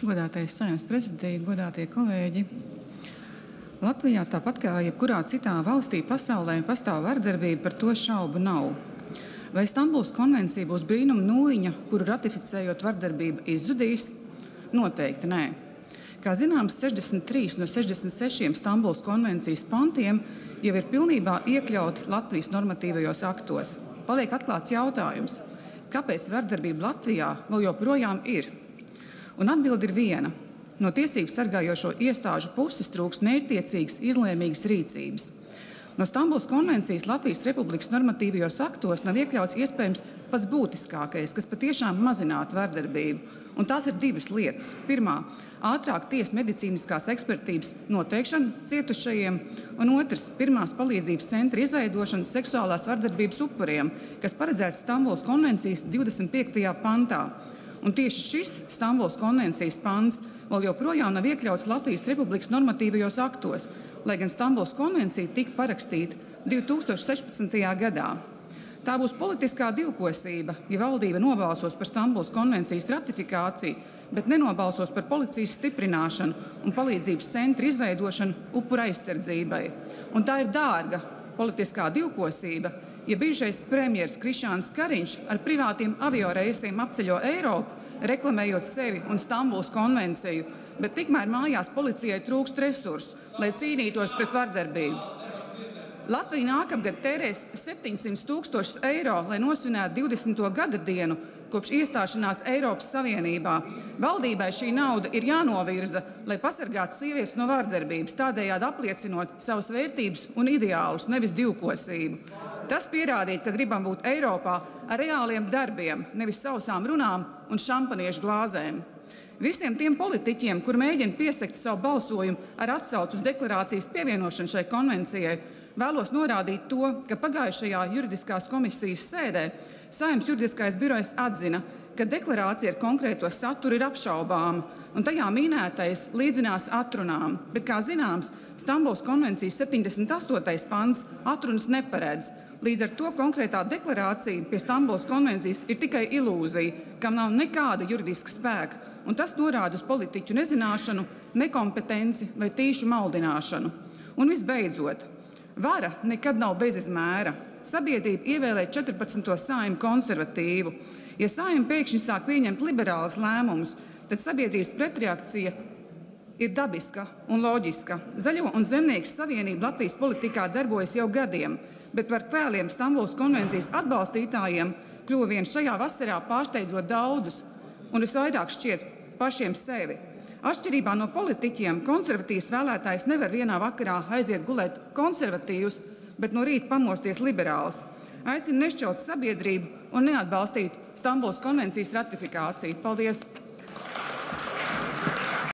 Godātais Saeimas prezidija, godātie kolēģi. Latvijā, tāpat kā jebkurā citā valstī pasaulē, pastāv vardarbība, par to šaubu nav. Vai Stambulas konvencija būs brīnuma nūjiņa, kuru ratificējot vardarbība izzudīs? Noteikti nē. Kā zināms, 63 no 66 Stambulas konvencijas pantiem jau ir pilnībā iekļauti Latvijas normatīvajos aktos. Paliek atklāts jautājums, kāpēc vardarbība Latvijā vēl joprojām ir? Un atbilde ir viena. No tiesību sargājošo iestāžu puses trūkst mērķtiecīgas, izlēmīgas rīcības. No Stambulas konvencijas Latvijas Republikas normatīvajos aktos nav iekļauts iespējams pats būtiskākais, kas patiešām mazinātu vardarbību. Un tās ir divas lietas. Pirmā - ātrāk tiesas medicīniskās ekspertības noteikšana cietušajiem, un otrs - pirmās palīdzības centra izveidošana seksuālās vardarbības upuriem, kas paredzēts Stambulas konvencijas 25. pantā. Un tieši šis Stambulas konvencijas pants vēl joprojām nav iekļauts Latvijas Republikas normatīvajos aktos, lai gan Stambulas konvencija tika parakstīta 2016. gadā. Tā būs politiskā divkosība, ja valdība nobalsos par Stambulas konvencijas ratifikāciju, bet nenobalsos par policijas stiprināšanu un palīdzības centra izveidošanu upura aizsardzībai. Un tā ir dārga politiskā divkosība, ja bijušais premjers Krišjāns Kariņš ar privātiem avioreisiem apceļo Eiropu, reklamējot sevi un Stambulas konvenciju, bet tikmēr mājās policijai trūkst resursu, lai cīnītos pret vardarbības. Latvija nākamgad tērēs 700 000 eiro, lai nosvinētu 20. gada dienu kopš iestāšanās Eiropas Savienībā. Valdībai šī nauda ir jānovirza, lai pasargātu sievietes no vardarbības, tādējādi apliecinot savas vērtības un ideālus, nevis divkosību. Tas pierādīt, ka gribam būt Eiropā ar reāliem darbiem, nevis sausām runām un šampaniešu glāzēm. Visiem tiem politiķiem, kur mēģina piesekt savu balsojumu ar atsauci uz deklarācijas pievienošanu šai konvencijai, vēlos norādīt to, ka pagājušajā juridiskās komisijas sēdē Saeimas juridiskais birojs atzina, ka deklarācija ar konkrēto saturu ir apšaubāma, un tajā minētais līdzinās atrunām, bet, kā zināms, Stambulas konvencijas 78. pants atrunas neparedz. Līdz ar to konkrētā deklarācija pie Stambulas konvencijas ir tikai ilūzija, kam nav nekāda juridiska spēka, un tas norāda uz politiķu nezināšanu, nekompetenci vai tīšu maldināšanu. Un visbeidzot, vara nekad nav bezizmēra. Sabiedrība ievēlē 14. Saeimu konservatīvu. Ja Saeima pēkšņi sāk pieņemt liberālas lēmumus, tad sabiedrības pretreakcija ir dabiska un loģiska. Zaļo un zemnieku savienība Latvijas politikā darbojas jau gadiem, bet par kvēliem Stambulas konvencijas atbalstītājiem kļuva vien šajā vasarā pārsteidzot daudzus, un visvairāk šķiet pašiem sevi. Atšķirībā no politiķiem, konservatīvs vēlētājs nevar vienā vakarā aiziet gulēt konservatīvs, bet no rīta pamosties liberāls. Aicinu nešķelt sabiedrību un neatbalstīt Stambulas konvencijas ratifikāciju. Paldies!